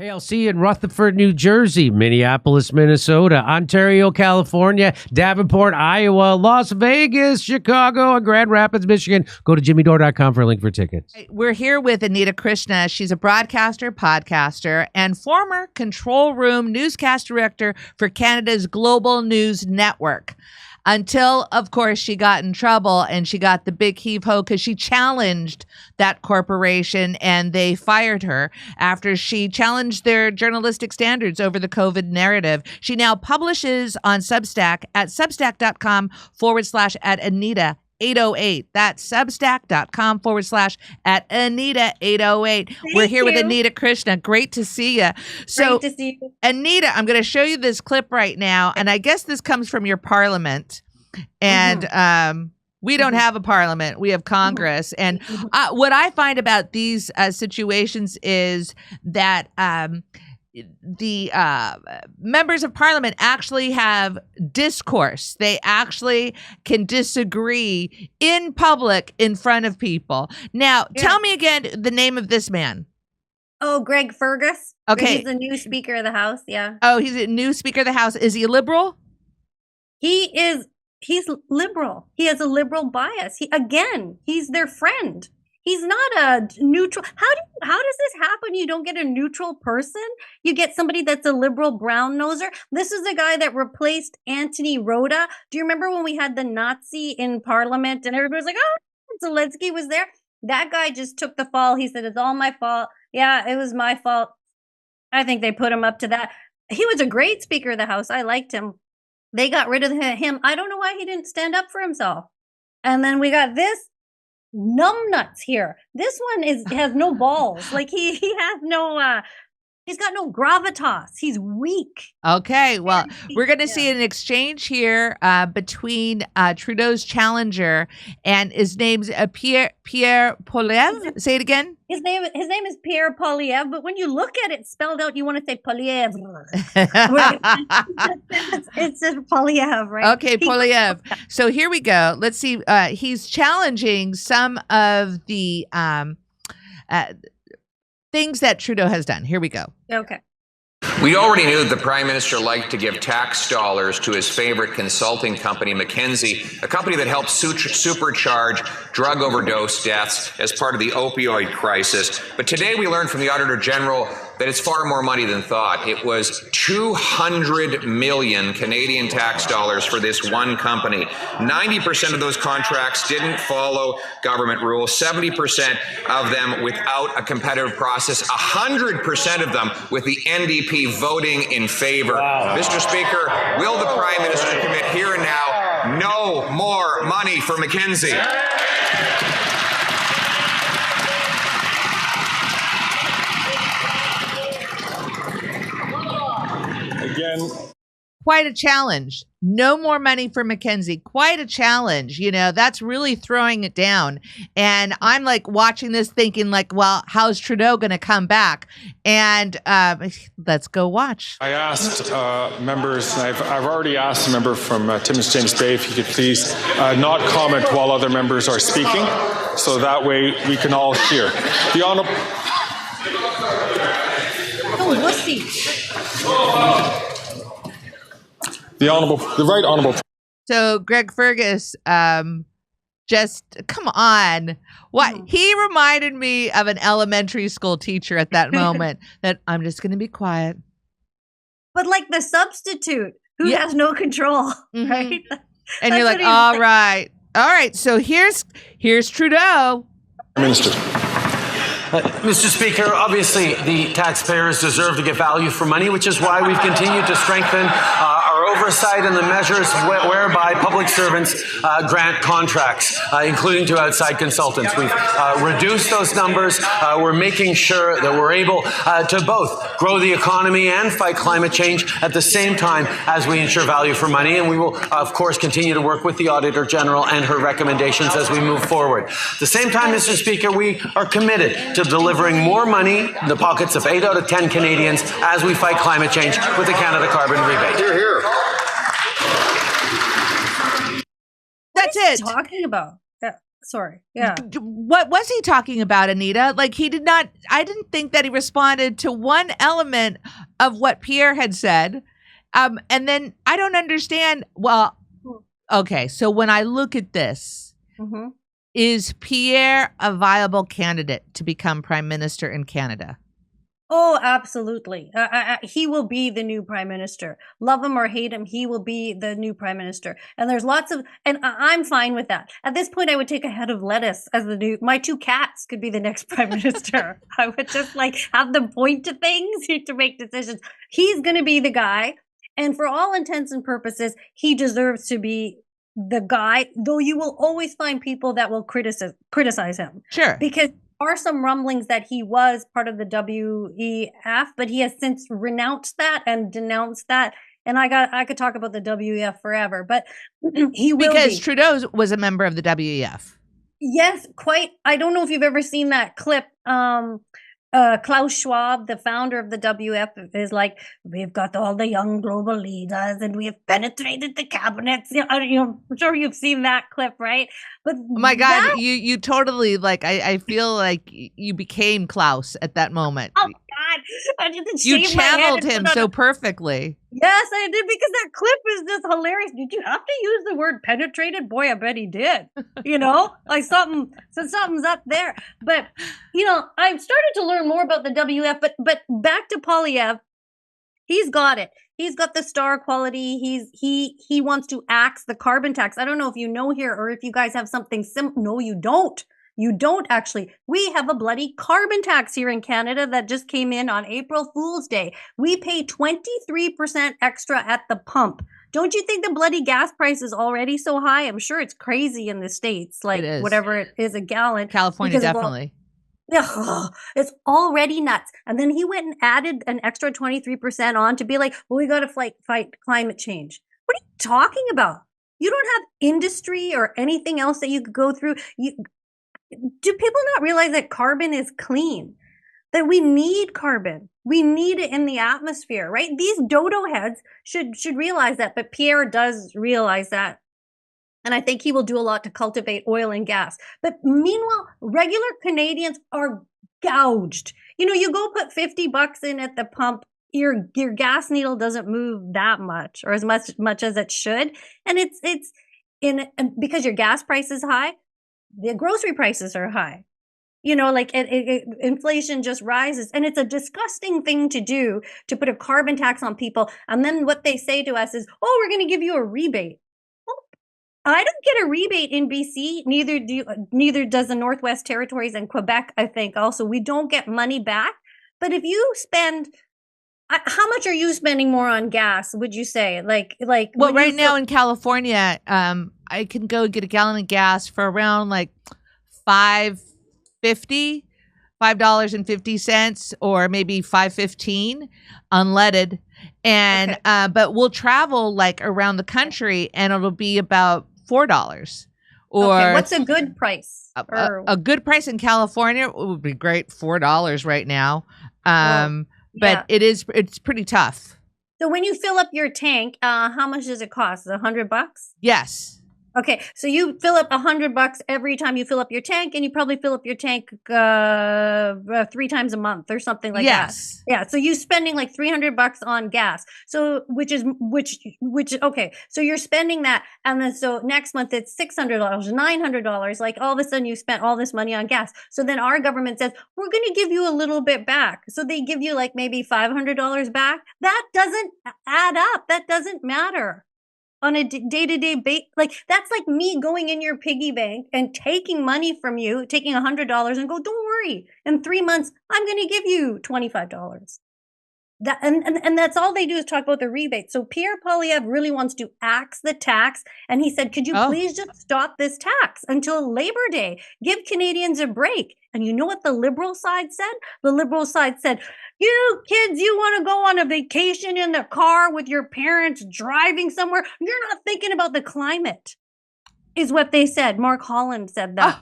Hey, I'll see you in Rutherford, New Jersey, Minneapolis, Minnesota, Ontario, California, Davenport, Iowa, Las Vegas, Chicago, and Grand Rapids, Michigan. Go to jimmydore.com for a link for tickets. We're here with Anita Krishna. She's a broadcaster, podcaster, and former control room newscast director for Canada's Global News Network. Until, of course, she got in trouble and she got the big heave-ho because she challenged that corporation and they fired her after she challenged their journalistic standards over the COVID narrative. She now publishes on Substack at substack.com/@Anita 808. That's substack.com/@Anita808. We're here with Anita Krishna. Great to see you. So, great to see you. Anita, I'm going to show you this clip right now. And I guess this comes from your parliament. And we don't have a parliament. We have Congress. And what I find about these situations is that the members of parliament actually have discourse. They actually can disagree in public in front of people. Now, tell me again the name of this man. Oh, Greg Fergus. Okay. He's the new Speaker of the House, yeah. Oh, he's a new Speaker of the House. Is he a liberal? He's liberal. He has a liberal bias. He's their friend. He's not a neutral. How does this happen? You don't get a neutral person. You get somebody that's a liberal brown noser. This is the guy that replaced Anthony Rota. Do you remember when we had the Nazi in Parliament and everybody was like, oh, Zelensky was there? That guy just took the fall. He said, it's all my fault. Yeah, it was my fault. I think they put him up to that. He was a great Speaker of the House. I liked him. They got rid of him. I don't know why he didn't stand up for himself. And then we got this numbnuts here. This one has no balls. Like he has no he's got no gravitas. He's weak. Okay, well, we're going to see an exchange here between Trudeau's challenger and his name's Pierre Poilievre. Say it again. His name is Pierre Poilievre, but when you look at it spelled out, you want to say Poilievre. It's a Poilievre, right? Okay, Poilievre. So here we go. Let's see. He's challenging some of the things that Trudeau has done. Here we go. Okay. We already knew that the Prime Minister liked to give tax dollars to his favorite consulting company, McKinsey, a company that helps supercharge drug overdose deaths as part of the opioid crisis. But today we learned from the Auditor General that it's far more money than thought. It was 200 million Canadian tax dollars for this one company. 90% of those contracts didn't follow government rules, 70% of them without a competitive process, 100% of them with the NDP voting in favor. Wow. Mr. Speaker, will the Prime Minister commit here and now no more money for McKinsey? Again. Quite a challenge. No more money for McKinsey. Quite a challenge. You know, that's really throwing it down. And I'm like watching this thinking like, well, how's Trudeau going to come back? And let's go watch. I asked members, I've already asked a member from Timmins James Bay if he could please not comment while other members are speaking. So that way we can all hear. The Honourable... Oh, wussy. The Right Honourable. So Greg Fergus, just come on. What he reminded me of an elementary school teacher at that moment. That I'm just going to be quiet. But like the substitute who has no control, right? And you're like, all right. So here's Trudeau. Minister. Mr. Speaker, obviously the taxpayers deserve to get value for money, which is why we've continued to strengthen our oversight and the measures whereby public servants grant contracts, including to outside consultants. We've reduced those numbers. We're making sure that we're able to both grow the economy and fight climate change at the same time as we ensure value for money. And we will, of course, continue to work with the Auditor General and her recommendations as we move forward. At the same time, Mr. Speaker, we are committed to delivering more money in the pockets of 8 out of 10 Canadians as we fight climate change with the Canada Carbon Rebate. Hear, hear. That's it. Talking about Sorry. Yeah. What was he talking about, Anita? Like he did not. I didn't think that he responded to one element of what Pierre had said. And then I don't understand. Well, okay. So when I look at this, Mm-hmm. is Pierre a viable candidate to become prime minister in Canada? Oh, absolutely. He will be the new prime minister. Love him or hate him, he will be the new prime minister. And there's lots of, and I'm fine with that. At this point, I would take a head of lettuce as the new, my 2 cats could be the next prime minister. I would just like have them point to things to make decisions. He's going to be the guy. And for all intents and purposes, he deserves to be the guy, though you will always find people that will criticize him. Sure. Because are some rumblings that he was part of the WEF, but he has since renounced that and denounced that. And I could talk about the WEF forever, but he will because be. Trudeau was a member of the WEF. Yes, quite. I don't know if you've ever seen that clip. Klaus Schwab, the founder of the WF, is like, we've got all the young global leaders and we have penetrated the cabinets. I'm sure you've seen that clip, right? But Oh my God, you totally like. I feel like you became Klaus at that moment. Oh God, I didn't You shave my head channeled and him put on so perfectly. Yes, I did, because that clip is just hilarious. Did you have to use the word penetrated? Boy, I bet he did. Like something's up there. But I've started to learn more about the WF. But back to Poilievre, he's got it. He's got the star quality. He wants to axe the carbon tax. I don't know if you know here or if you guys have something No, you don't. You don't actually. We have a bloody carbon tax here in Canada that just came in on April Fool's Day. We pay 23% extra at the pump. Don't you think the bloody gas price is already so high? I'm sure it's crazy in the States, like whatever it is a gallon. California, definitely. It's already nuts. And then he went and added an extra 23% on to be like, well, we got to fight climate change. What are you talking about? You don't have industry or anything else that you could go through. Do people not realize that carbon is clean? That we need carbon. We need it in the atmosphere, right? These dodo heads should realize that, but Pierre does realize that. And I think he will do a lot to cultivate oil and gas. But meanwhile, regular Canadians are gouged. You go put $50 in at the pump, your gas needle doesn't move that much or as much as it should. And it's because your gas price is high, the grocery prices are high. Inflation just rises. And it's a disgusting thing to do, to put a carbon tax on people. And then what they say to us is, oh, we're going to give you a rebate. Well, I don't get a rebate in BC. Neither does the Northwest Territories and Quebec, I think. Also, we don't get money back. But if you spend... how much are you spending more on gas, would you say? Well, right now in California, I can go get a gallon of gas for around like $5.50 or maybe $5.15 unleaded. And but we'll travel like around the country and it'll be about $4. Or what's a good price? A good price in California would be great, $4 right now. But it's pretty tough. So when you fill up your tank, how much does it cost? $100? Yes. Okay, so you fill up $100 every time you fill up your tank, and you probably fill up your tank 3 times a month or something like that. Yeah, so you're spending like $300 on gas. So which okay, so you're spending that, and then so next month it's $600, $900. Like all of a sudden you spent all this money on gas. So then our government says we're going to give you a little bit back. So they give you like maybe $500 back. That doesn't add up. That doesn't matter. On a day-to-day basis, like that's like me going in your piggy bank and taking money from you, taking $100 and go, don't worry, in 3 months, I'm going to give you $25. That and that's all they do is talk about the rebate. So Pierre Poilievre really wants to axe the tax. And he said, could you please just stop this tax until Labor Day? Give Canadians a break. And you know what the Liberal side said? The Liberal side said, you kids, you want to go on a vacation in the car with your parents driving somewhere? You're not thinking about the climate, is what they said. Mark Holland said that.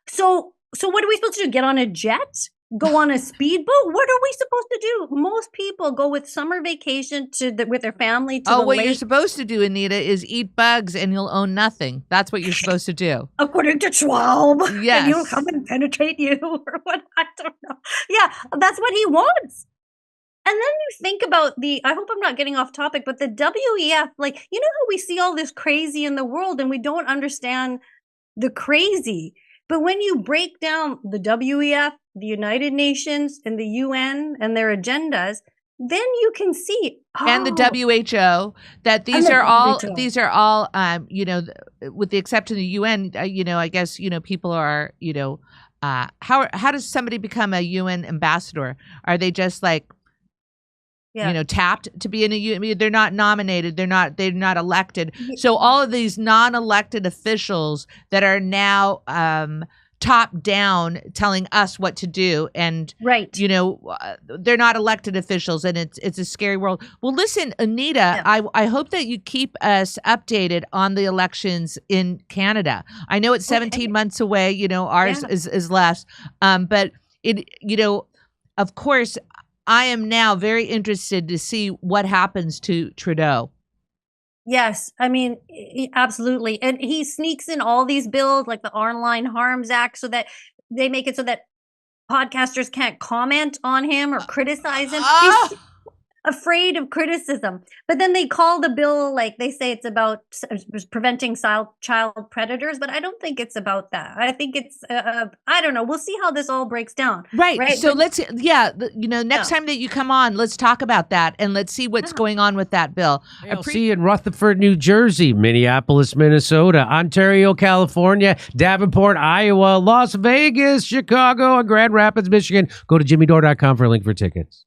So what are we supposed to do? Get on a jet? go on a speedboat? What are we supposed to do? Most people go with summer vacation with their family to the what lake. you're supposed to do, Anita, is eat bugs and you'll own nothing. That's what you're supposed to do. According to Schwab. Yes. And he'll come and penetrate you or what? I don't know. Yeah, that's what he wants. And then you think about I hope I'm not getting off topic, but the WEF, like, you know how we see all this crazy in the world and we don't understand the crazy. But when you break down the WEF, the United Nations, and the UN and their agendas, then you can see and the WHO that these are all with the exception of the UN, I guess people are how does somebody become a UN ambassador? Are they just like tapped to be in a UN? They're not nominated. They're not elected. So all of these non-elected officials that are now top down telling us what to do, and they're not elected officials, and it's a scary world. Well, listen, Anita, I hope that you keep us updated on the elections in Canada. I know it's 17 months away. Ours is less, but of course, I am now very interested to see what happens to Trudeau. Yes, I mean, absolutely. And he sneaks in all these bills like the Online Harms Act so that they make it so that podcasters can't comment on him or criticize him. He's afraid of criticism. But then they call the bill, like they say it's about preventing child predators, but I don't think it's about that. I think it's, I don't know. We'll see how this all breaks down. Right. So next time that you come on, let's talk about that and let's see what's going on with that bill. I'll see you in Rutherford, New Jersey, Minneapolis, Minnesota, Ontario, California, Davenport, Iowa, Las Vegas, Chicago, and Grand Rapids, Michigan. Go to jimmydore.com for a link for tickets.